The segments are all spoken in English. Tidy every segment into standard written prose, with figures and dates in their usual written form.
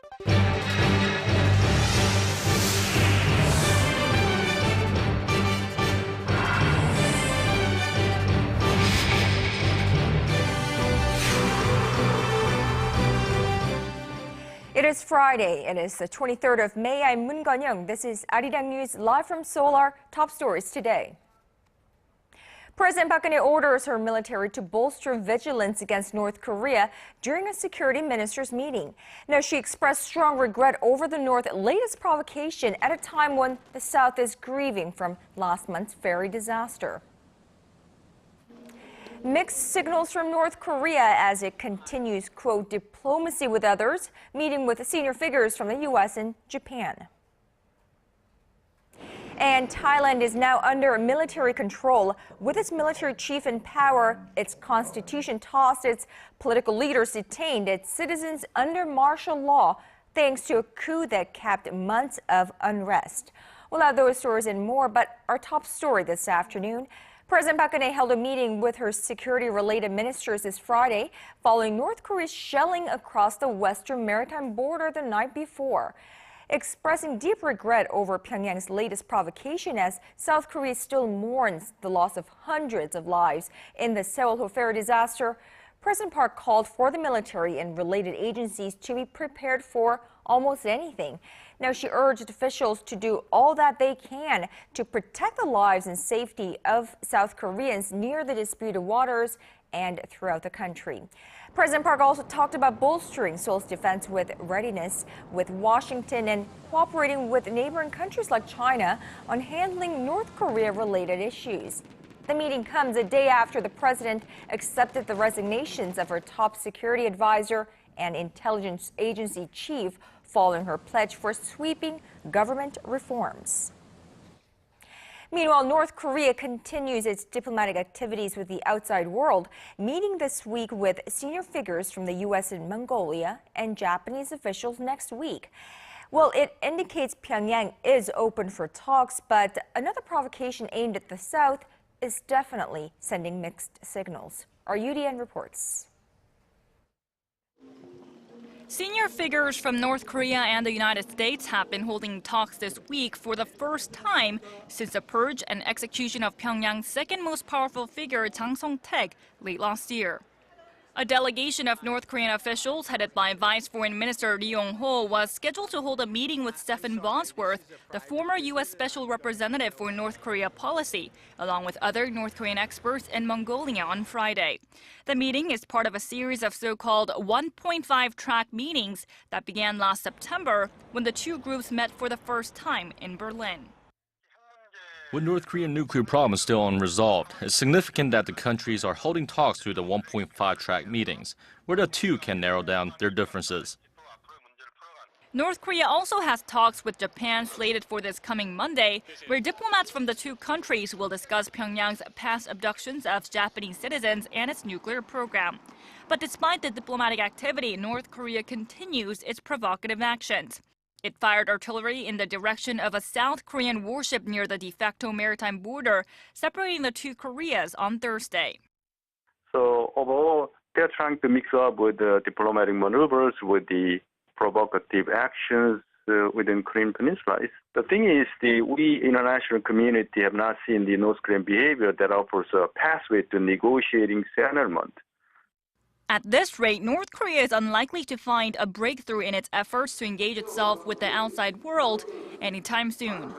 It is Friday. It is the 23rd of May. I'm Moon Gun-young. This is Arirang News live from Seoul. Our top stories today. President Park Geun-hye orders her military to bolster vigilance against North Korea during a security ministers meeting. Now, she expressed strong regret over the North's latest provocation at a time when the South is grieving from last month's ferry disaster. Mixed signals from North Korea as it continues, quote, diplomacy with others, meeting with senior figures from the U.S. and Japan. And Thailand is now under military control. With its military chief in power, its constitution tossed, its political leaders detained, its citizens under martial law, thanks to a coup that capped months of unrest. We'll have those stories and more, but our top story this afternoon. President Park Geun-hye held a meeting with her security-related ministers this Friday, following North Korea's shelling across the western maritime border the night before. Expressing deep regret over Pyongyang's latest provocation as South Korea still mourns the loss of hundreds of lives in the Sewol-ho ferry disaster, President Park called for the military and related agencies to be prepared for almost anything. Now, she urged officials to do all that they can to protect the lives and safety of South Koreans near the disputed waters and throughout the country. President Park also talked about bolstering Seoul's defense with readiness with Washington and cooperating with neighboring countries like China on handling North Korea-related issues. The meeting comes a day after the president accepted the resignations of her top security advisor and intelligence agency chief following her pledge for sweeping government reforms. Meanwhile, North Korea continues its diplomatic activities with the outside world, meeting this week with senior figures from the U.S. and Mongolia and Japanese officials next week. Well, it indicates Pyongyang is open for talks, but another provocation aimed at the South is definitely sending mixed signals. Our UDN reports. Senior figures from North Korea and the United States have been holding talks this week for the first time since the purge and execution of Pyongyang's second most powerful figure, Jang Song-taek, late last year. A delegation of North Korean officials headed by Vice Foreign Minister Lee Yong-ho was scheduled to hold a meeting with Stephen Bosworth, the former U.S. Special Representative for North Korea policy, along with other North Korean experts in Mongolia on Friday. The meeting is part of a series of so-called 1.5-track meetings that began last September when the two groups met for the first time in Berlin. With North Korean nuclear problems still unresolved, it's significant that the countries are holding talks through the 1.5-track meetings, where the two can narrow down their differences. North Korea also has talks with Japan slated for this coming Monday, where diplomats from the two countries will discuss Pyongyang's past abductions of Japanese citizens and its nuclear program. But despite the diplomatic activity, North Korea continues its provocative actions. It fired artillery in the direction of a South Korean warship near the de facto maritime border, separating the two Koreas on Thursday. So overall, they're trying to mix up with the diplomatic maneuvers, with the provocative actions within Korean Peninsula. The thing is, we international community have not seen the North Korean behavior that offers a pathway to negotiating settlement. At this rate, North Korea is unlikely to find a breakthrough in its efforts to engage itself with the outside world anytime soon.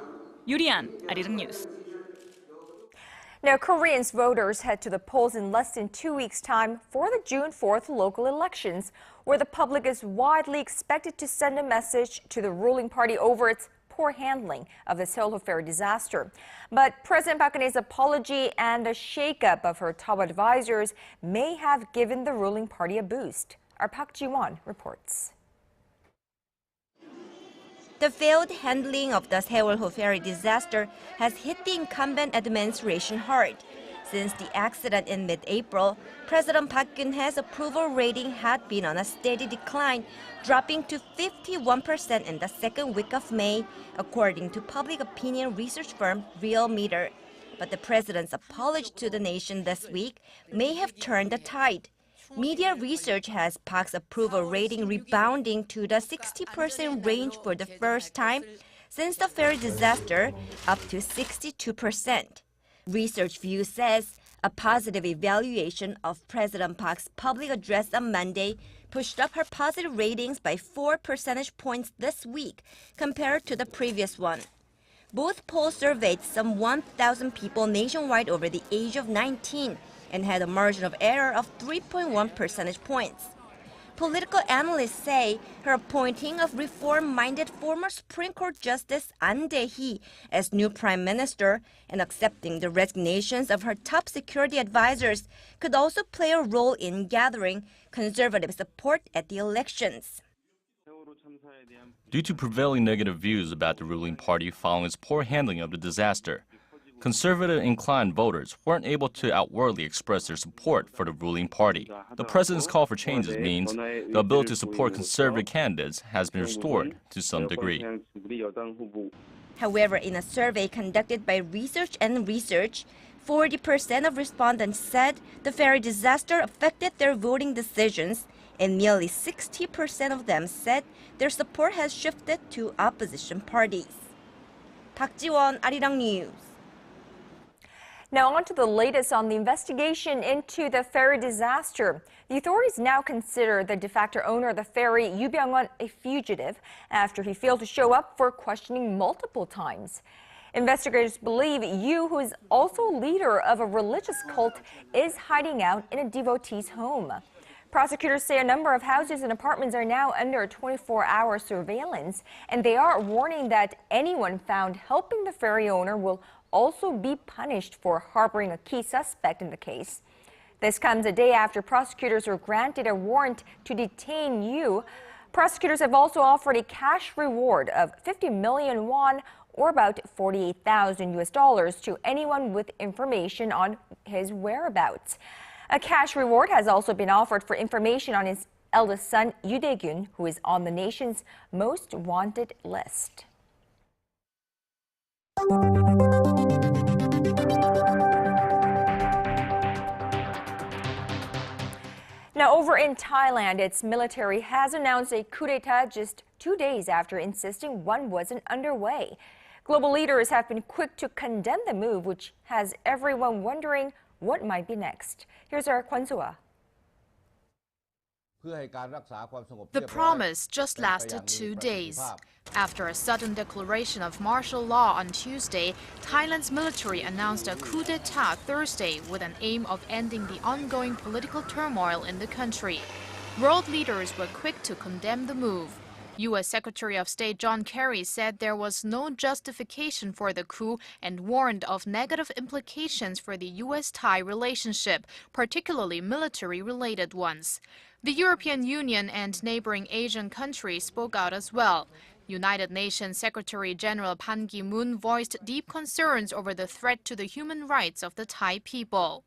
Yurian, Arirang News. Now, Koreans voters head to the polls in less than 2 weeks' time for the June 4th local elections, where the public is widely expected to send a message to the ruling party over its poor handling of the Sewol-ho ferry disaster. But President Park Geun-hye's apology and a shakeup of her top advisors may have given the ruling party a boost. Our Park Ji-won reports. The failed handling of the Sewol-ho ferry disaster has hit the incumbent administration hard. Since the accident in mid-April, President Park Geun-hye's approval rating had been on a steady decline, dropping to 51% in the second week of May, according to public opinion research firm Realmeter. But the president's apology to the nation this week may have turned the tide. Mediaresearch has Park's approval rating rebounding to the 60% range for the first time since the ferry disaster, up to 62%. Research View says a positive evaluation of President Park's public address on Monday pushed up her positive ratings by 4 percentage points this week compared to the previous one. Both polls surveyed some 1,000 people nationwide over the age of 19 and had a margin of error of 3.1 percentage points. Political analysts say her appointing of reform-minded former Supreme Court Justice An Dae-hee as new prime minister and accepting the resignations of her top security advisors could also play a role in gathering conservative support at the elections. Due to prevailing negative views about the ruling party following its poor handling of the disaster, conservative-inclined voters weren't able to outwardly express their support for the ruling party. The president's call for changes means the ability to support conservative candidates has been restored to some degree. However, in a survey conducted by Research and Research, 40% of respondents said the ferry disaster affected their voting decisions, and nearly 60% of them said their support has shifted to opposition parties. Park Ji-won, Arirang News. Now on to the latest on the investigation into the ferry disaster. The authorities now consider the de facto owner of the ferry, Yu Byung-won, a fugitive after he failed to show up for questioning multiple times. Investigators believe Yu, who is also leader of a religious cult, is hiding out in a devotee's home. Prosecutors say a number of houses and apartments are now under 24-hour surveillance, and they are warning that anyone found helping the ferry owner will also be punished for harboring a key suspect in the case. This comes a day after prosecutors were granted a warrant to detain Yu. Prosecutors have also offered a cash reward of 50 million won, or about $48,000 to anyone with information on his whereabouts. A cash reward has also been offered for information on his eldest son, Yoo Dae-gyun, who is on the nation's most wanted list. Now, over in Thailand, its military has announced a coup d'etat just 2 days after insisting one wasn't underway. Global leaders have been quick to condemn the move, which has everyone wondering what might be next. Here's our Kwon So-ah. The promise just lasted 2 days. After a sudden declaration of martial law on Tuesday, Thailand's military announced a coup d'etat Thursday with an aim of ending the ongoing political turmoil in the country. World leaders were quick to condemn the move. U.S. Secretary of State John Kerry said there was no justification for the coup and warned of negative implications for the U.S.-Thai relationship, particularly military-related ones. The European Union and neighboring Asian countries spoke out as well. United Nations Secretary General Ban Ki-moon voiced deep concerns over the threat to the human rights of the Thai people.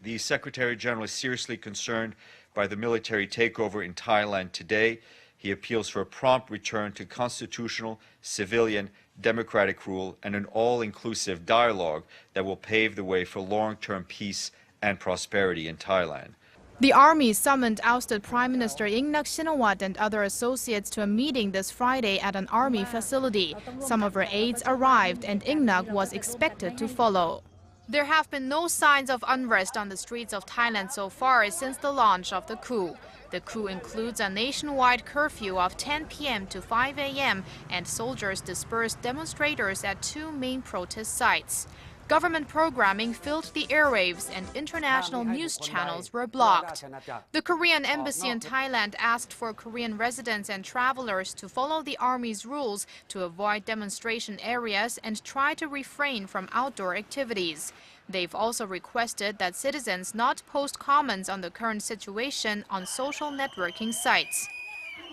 The Secretary General is seriously concerned by the military takeover in Thailand today. He appeals for a prompt return to constitutional, civilian, democratic rule and an all-inclusive dialogue that will pave the way for long-term peace and prosperity in Thailand. The army summoned ousted Prime Minister Ingnak Shinawat and other associates to a meeting this Friday at an army facility. Some of her aides arrived and Ingnak was expected to follow. There have been no signs of unrest on the streets of Thailand so far since the launch of the coup. The coup includes a nationwide curfew of 10 p.m. to 5 a.m. and soldiers dispersed demonstrators at 2 main protest sites. Government programming filled the airwaves and international news channels were blocked. The Korean embassy in Thailand asked for Korean residents and travelers to follow the army's rules to avoid demonstration areas and try to refrain from outdoor activities. They've also requested that citizens not post comments on the current situation on social networking sites.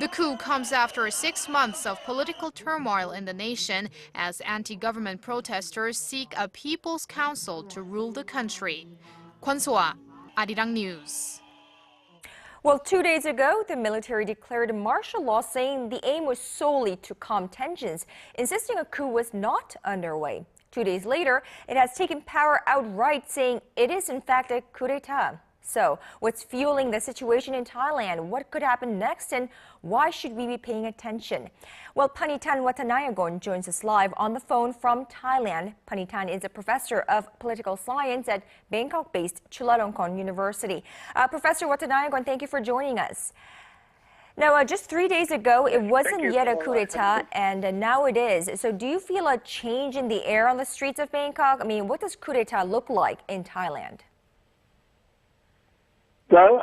The coup comes after 6 months of political turmoil in the nation as anti-government protesters seek a people's council to rule the country. Kwon So-ah, Arirang News. Well, 2 days ago, the military declared martial law, saying the aim was solely to calm tensions, insisting a coup was not underway. 2 days later, it has taken power outright, saying it is in fact a coup d'etat. So, what's fueling the situation in Thailand? What could happen next, and why should we be paying attention? Well, Panitan Watanayagon joins us live on the phone from Thailand. Panitan is a professor of political science at Bangkok-based Chulalongkorn University. Professor Watanayagon, thank you for joining us. Now, just 3 days ago, it wasn't yet a coup d'etat, and now it is. So do you feel a change in the air on the streets of Bangkok? I mean, what does coup d'etat look like in Thailand? Well,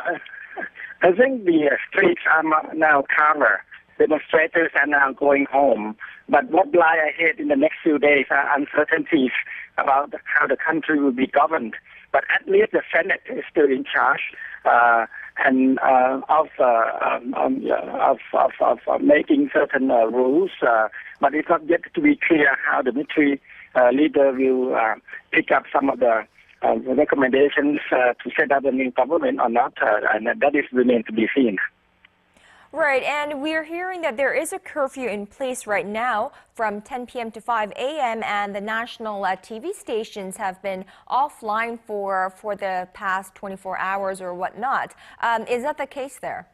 I think the streets are now calmer. Demonstrators are now going home. But what lie ahead in the next few days are uncertainties about how the country will be governed. But at least the Senate is still in charge of making certain rules. But it's not yet to be clear how the military leader will pick up some of the recommendations to set up a new government or not, and that is remains to be seen. Right, and we're hearing that there is a curfew in place right now from 10 p.m. to 5 a.m. and the national TV stations have been offline for the past 24 hours or whatnot. Is that the case there?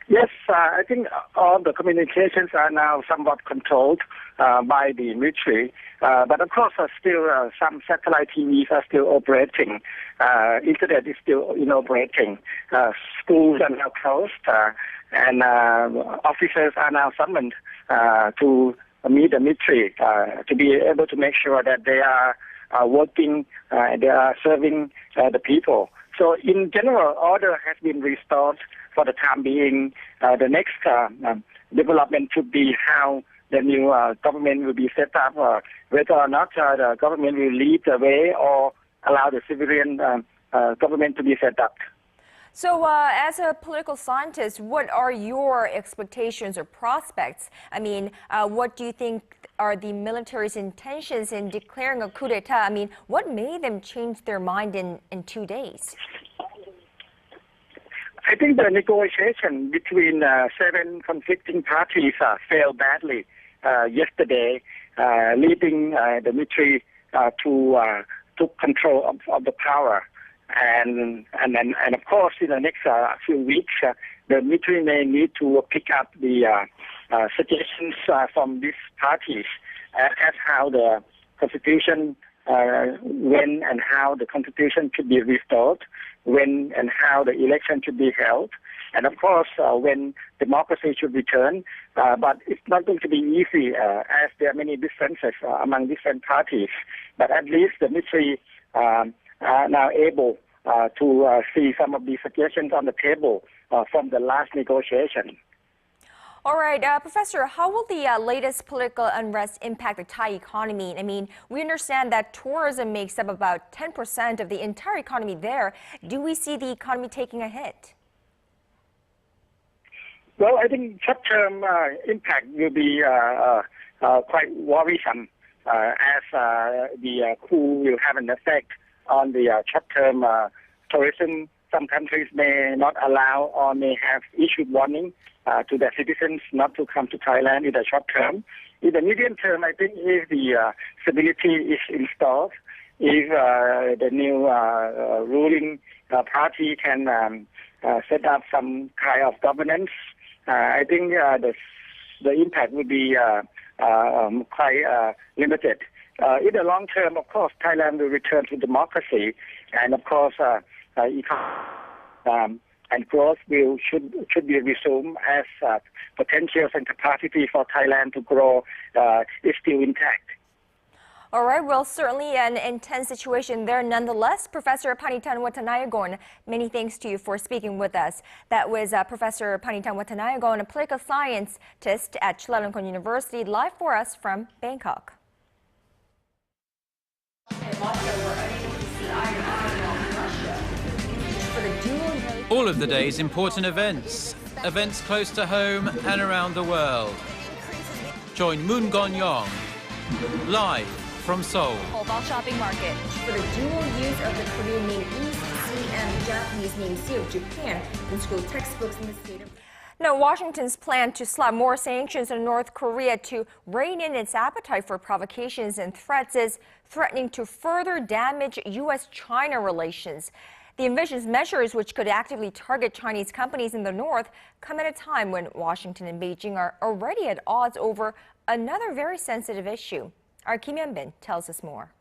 Yes, I think all the communications are now somewhat controlled by the military. But of course, still some satellite TVs are still operating. Internet is still operating. Schools are now closed, and officers are now summoned to meet the military to be able to make sure that they are working, they are serving the people. So in general, order has been restored for the time being. The next development should be how the new government will be set up, whether or not the government will lead the way or allow the civilian government to be set up. So as a political scientist, what are your expectations or prospects? I mean, what do you think are the military's intentions in declaring a coup d'etat? I mean, what made them change their mind in 2 days? I think the negotiation between 7 conflicting parties failed badly yesterday, leading the military to took control of the power. And of course, in the next few weeks, the military may need to pick up the suggestions from these parties as how the constitution, when and how the constitution should be restored, when and how the election should be held, and of course, when democracy should return. But it's not going to be easy as there are many differences among different parties. But at least the military are now able to see some of these suggestions on the table from the last negotiation. All right, Professor, how will the latest political unrest impact the Thai economy? I mean, we understand that tourism makes up about 10% of the entire economy there. Do we see the economy taking a hit? Well, I think short-term impact will be quite worrisome as the coup will have an effect on the short-term tourism. Some countries may not allow or may have issued warning to their citizens not to come to Thailand in the short term. In the medium term, I think if the stability is installed, if the new ruling party can set up some kind of governance, I think the impact would be quite limited. In the long term, of course, Thailand will return to democracy, and of course, and growth should be resumed as potentials and capacity for Thailand to grow is still intact. All right, well, certainly an intense situation there nonetheless. Professor Panitan Watanayagon, many thanks to you for speaking with us. That was Professor Panitan Watanayagon, a political scientist at Chulalongkorn University, live for us from Bangkok. All of the day's important events close to home and around the world. Join Moon Gon-yong live from Seoul. Mobile shopping market for the dual use of the Korean name East Sea and Japanese name Sea of Japan in school textbooks in the state of Now, Washington's plan to slap more sanctions on North Korea to rein in its appetite for provocations and threats is threatening to further damage U.S.-China relations. The envisioned measures, which could actively target Chinese companies in the North, come at a time when Washington and Beijing are already at odds over another very sensitive issue. Our Kim Hyun-bin tells us more.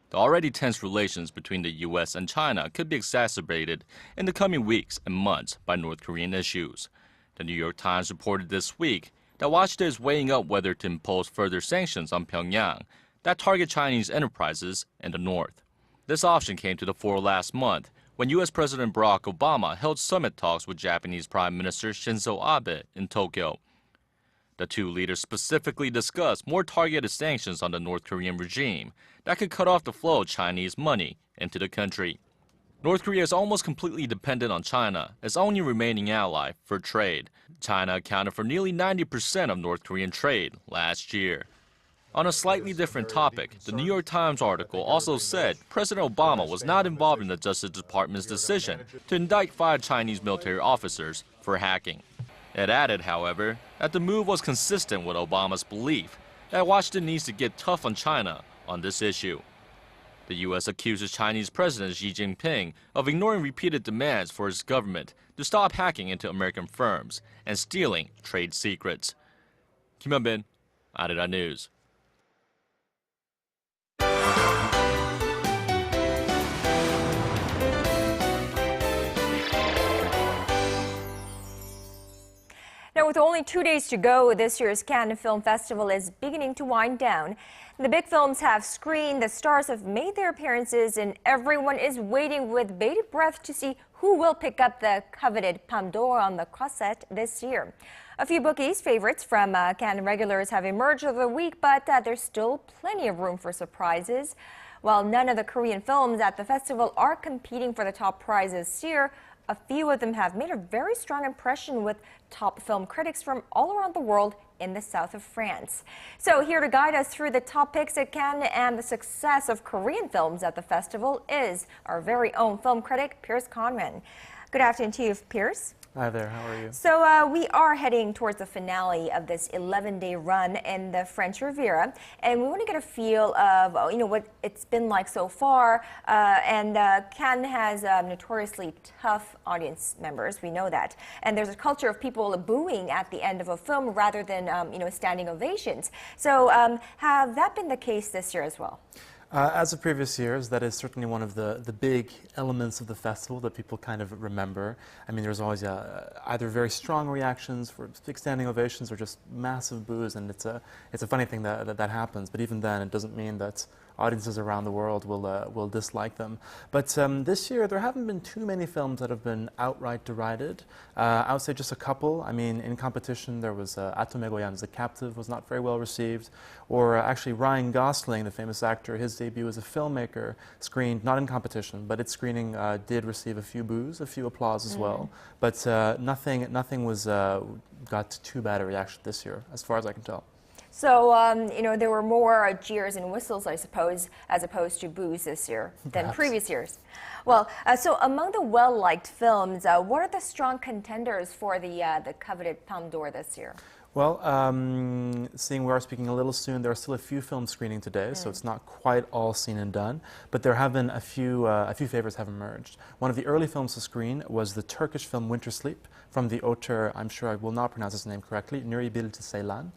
The already tense relations between the U.S. and China could be exacerbated in the coming weeks and months by North Korean issues. The New York Times reported this week that Washington is weighing up whether to impose further sanctions on Pyongyang that target Chinese enterprises in the North. This option came to the fore last month when U.S. President Barack Obama held summit talks with Japanese Prime Minister Shinzo Abe in Tokyo. The two leaders specifically discussed more targeted sanctions on the North Korean regime that could cut off the flow of Chinese money into the country. North Korea is almost completely dependent on China, its only remaining ally for trade. China accounted for nearly 90% of North Korean trade last year. On a slightly different topic, the New York Times article also said President Obama was not involved in the Justice Department's decision to indict 5 Chinese military officers for hacking. It added, however, that the move was consistent with Obama's belief that Washington needs to get tough on China on this issue. The U.S. accuses Chinese President Xi Jinping of ignoring repeated demands for his government to stop hacking into American firms and stealing trade secrets. Kim Hyun-bin, Arirang News. Now, with only 2 days to go, this year's Cannes Film Festival is beginning to wind down. The big films have screened, the stars have made their appearances, and everyone is waiting with bated breath to see who will pick up the coveted Palme d'Or on the croisette this year. A few bookies' favorites from Cannes regulars have emerged over the week, but there's still plenty of room for surprises. While none of the Korean films at the festival are competing for the top prize this year, a few of them have made a very strong impression with top film critics from all around the world in the south of France. So here to guide us through the top picks at Cannes and the success of Korean films at the festival is our very own film critic, Piers Conran. Good afternoon to you, Piers. Hi there, how are you? So we are heading towards the finale of this 11-day run in the French Riviera, and we want to get a feel of what it's been like so far. Cannes has notoriously tough audience members, we know that, and there's a culture of people booing at the end of a film rather than standing ovations. So have that been the case this year as well? As of previous years, that is certainly one of the big elements of the festival that people kind of remember. I mean, there's always either very strong reactions for big standing ovations or just massive boos, and it's a funny thing that happens. But even then, it doesn't mean that audiences around the world will dislike them. But this year, there haven't been too many films that have been outright derided. I would say just a couple. I mean, in competition, there was Atome Goyan's The Captive was not very well received. Or actually, Ryan Gosling, the famous actor, his debut as a filmmaker, screened, not in competition, but its screening did receive a few boos, a few applause as well. But nothing was got too bad a reaction this year, as far as I can tell. So, there were more jeers and whistles, I suppose, as opposed to boos this year than previous years. Well, so among the well-liked films, what are the strong contenders for the coveted Palme d'Or this year? Well, seeing we are speaking a little soon, there are still a few films screening today, so it's not quite all seen and done. But there have been a few favorites have emerged. One of the early films to screen was the Turkish film Winter Sleep from the auteur, I'm sure I will not pronounce his name correctly, Nuri Bilge Ceylan.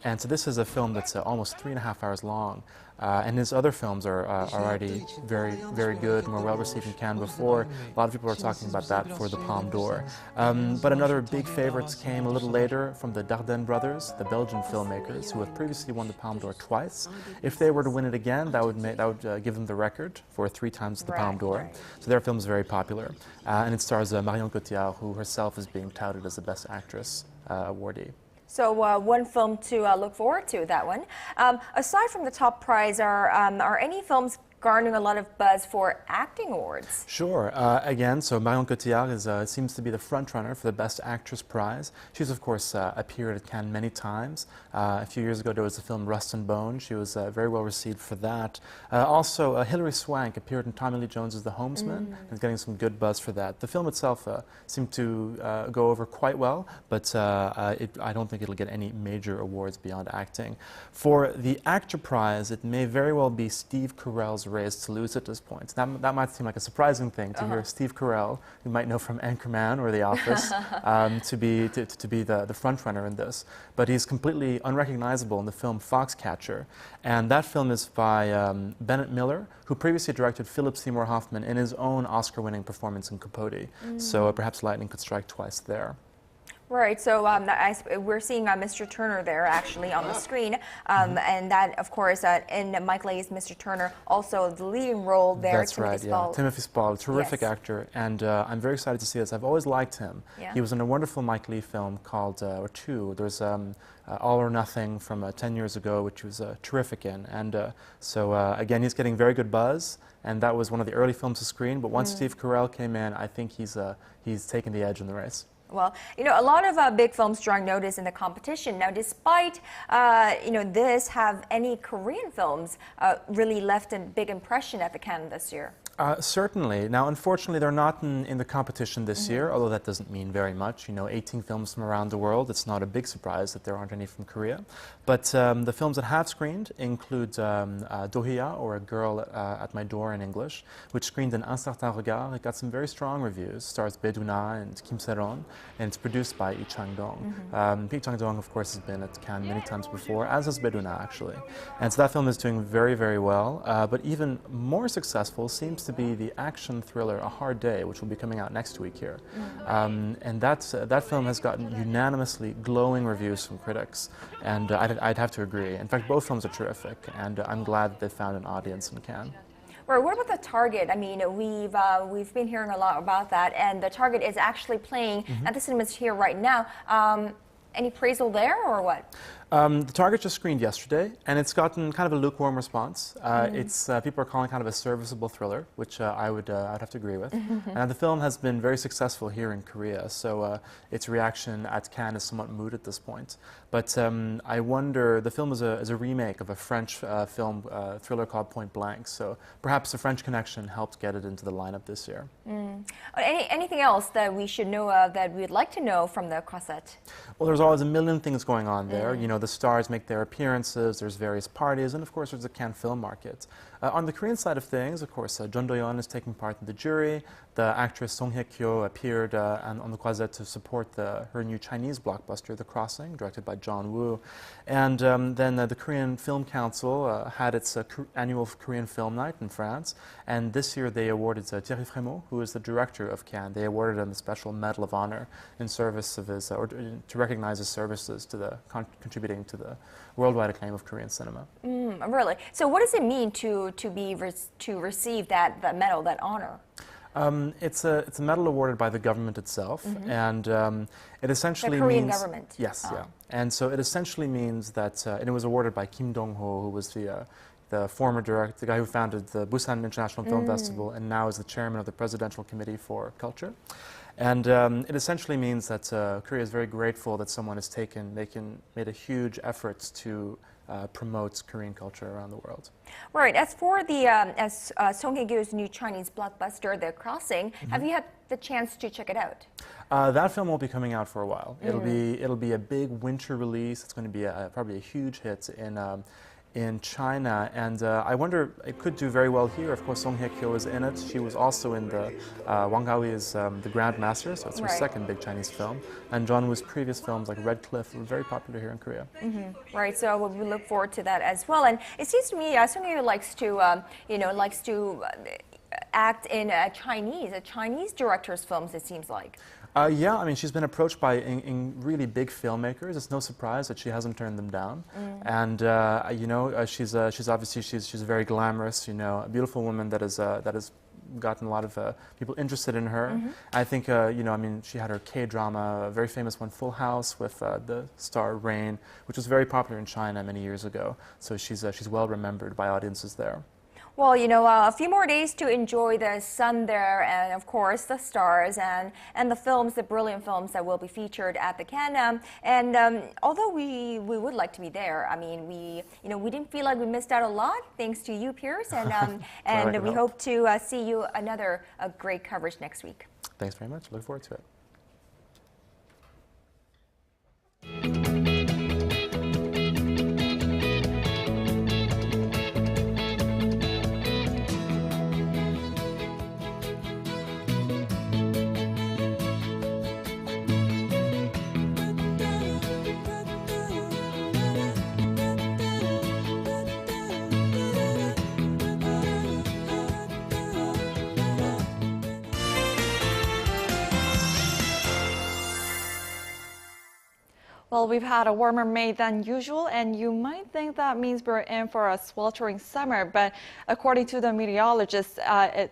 And so this is a film that's almost 3.5 hours long. And his other films are already very, very good and were well received in Cannes before. A lot of people are talking about that for the Palme d'Or. But another big favorites came a little later from the Dardenne brothers, the Belgian filmmakers, who have previously won the Palme d'Or twice. If they were to win it again, that would give them the record for 3 times the Palme d'Or. So their film is very popular. And it stars Marion Cotillard, who herself is being touted as the Best Actress awardee. So one film to look forward to, that one. Aside from the top prize, are any films garnering a lot of buzz for acting awards. Sure. Again, so Marion Cotillard seems to be the front-runner for the Best Actress prize. She's, of course, appeared at Cannes many times. A few years ago, there was the film Rust and Bone. She was very well received for that. Also, Hilary Swank appeared in Tommy Lee Jones's The Homesman and is getting some good buzz for that. The film itself seemed to go over quite well, but I don't think it'll get any major awards beyond acting. For the actor prize, it may very well be Steve Carell's race to lose at this point. That might seem like a surprising thing to hear Steve Carell, you might know from Anchorman or The Office, to be the front runner in this. But he's completely unrecognizable in the film Foxcatcher, and that film is by Bennett Miller, who previously directed Philip Seymour Hoffman in his own Oscar-winning performance in Capote. So perhaps lightning could strike twice there. Right, so we're seeing Mr. Turner there actually on the screen, and that, of course, in Mike Leigh's Mr. Turner, also the leading role there. That's right, yeah. Timothy Spall, terrific actor, and I'm very excited to see this. I've always liked him. Yeah. He was in a wonderful Mike Leigh film called, or two. There's All or Nothing from 10 years ago, which he was terrific in, and so again, he's getting very good buzz. And that was one of the early films to screen. But once Steve Carell came in, I think he's taken the edge in the race. Well, you know, a lot of big films drawing notice in the competition. Now, despite, this, have any Korean films really left a big impression at the Cannes this year? Certainly. Now, unfortunately, they're not in the competition this year, although that doesn't mean very much. You know, 18 films from around the world. It's not a big surprise that there aren't any from Korea. But the films that have screened include Dohia, or A Girl at My Door in English, which screened in Un Certain Regard. It got some very strong reviews. Stars Bae-doona and Kim Se-ron, and it's produced by Lee Chang-dong. Lee Chang-dong, of course, has been at Cannes many times before, as has Bae-doona, actually. And so that film is doing very, very well. But even more successful seems to be the action thriller A Hard Day, which will be coming out next week here. And that film has gotten unanimously glowing reviews from critics, and I'd have to agree. In fact, both films are terrific, and I'm glad that they found an audience in Cannes. Right, what about the Target? I mean, we've been hearing a lot about that, and the Target is actually playing at the cinemas here right now. Any appraisal there, or what? The Target just screened yesterday, and it's gotten kind of a lukewarm response. It's people are calling it kind of a serviceable thriller, which I'd have to agree with. And the film has been very successful here in Korea, so its reaction at Cannes is somewhat moot at this point. But I wonder, the film is a remake of a French film thriller called Point Blank, so perhaps the French connection helped get it into the lineup this year. Anything else that we should know of that we'd like to know from the Croisette? Well, there's always a million things going on there. You know, the stars make their appearances, there's various parties, and of course there's the Cannes film market. On the Korean side of things, of course, Jeon Do-yeon is taking part in the jury. The actress Song Hye-kyo appeared on the Croisette to support her new Chinese blockbuster, The Crossing, directed by John Woo. And then the Korean Film Council had its annual Korean Film Night in France, and this year they awarded Thierry Frémaux, who is the director of Cannes, they awarded him the Special Medal of Honor in service of his, or to recognize his services to contributing to the worldwide acclaim of Korean cinema. Really? So what does it mean to receive that medal, that honor? It's a medal awarded by the government itself, and it essentially the Korean means, government. Yes, yeah. And so it essentially means that, and it was awarded by Kim Dong-ho, who was the former director, the guy who founded the Busan International Film Festival, and now is the chairman of the Presidential Committee for Culture. And it essentially means that Korea is very grateful that someone has made a huge effort to promote Korean culture around the world. Right. As for the Song Hye-kyo's new Chinese blockbuster, The Crossing, have you had the chance to check it out? That film won't be coming out for a while. It'll be a big winter release. It's going to be probably a huge hit in China, and I wonder, it could do very well here. Of course, Song Hye-kyo is in it. She was also in Wang Gaoyi's The Grand Master, so it's her second big Chinese film. And John Woo's previous films like Red Cliff were very popular here in Korea. Right, so we look forward to that as well. And it seems to me Song Hye-kyo likes to act in a Chinese director's films, it seems like. Yeah, I mean, she's been approached by really big filmmakers. It's no surprise that she hasn't turned them down. And she's obviously very glamorous. You know, a beautiful woman that has gotten a lot of people interested in her. I think I mean, she had her K-drama, a very famous one, Full House, with the star Rain, which was very popular in China many years ago. So she's well remembered by audiences there. Well, a few more days to enjoy the sun there, and of course the stars and the films, the brilliant films that will be featured at the Cannes. And although we would like to be there, I mean, we didn't feel like we missed out a lot thanks to you, Piers, and we hope to see you another great coverage next week. Thanks very much. Look forward to it. Well, we've had a warmer May than usual, and you might think that means we're in for a sweltering summer, but according to the meteorologists,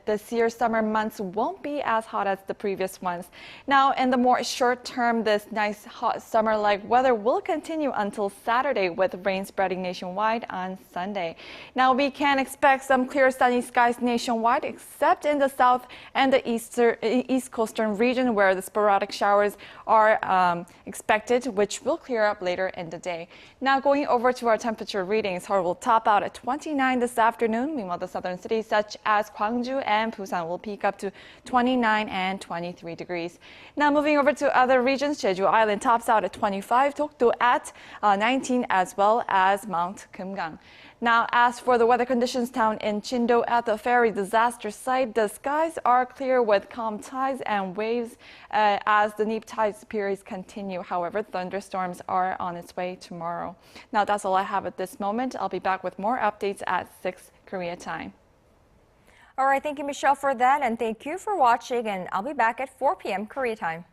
this year's summer months won't be as hot as the previous ones. Now, in the more short term, this nice hot summer-like weather will continue until Saturday, with rain spreading nationwide on Sunday. Now, we can expect some clear sunny skies nationwide, except in the south and the east coastern region, where the sporadic showers are expected, which will clear up later in the day. Now, going over to our temperature readings, Seoul will top out at 29 this afternoon. Meanwhile, the southern cities such as Gwangju and Busan will peak up to 29 and 23 degrees. Now, moving over to other regions, Jeju Island tops out at 25, Dokdo at 19, as well as Mount Kumgang. Now, as for the weather conditions down in Chindo at the ferry disaster site, the skies are clear with calm tides and waves as the neap tide periods continue. However, thunderstorms are on its way tomorrow. Now, that's all I have at this moment. I'll be back with more updates at 6 Korea time. All right, thank you, Michelle, for that, and thank you for watching, and I'll be back at 4 p.m. Korea time.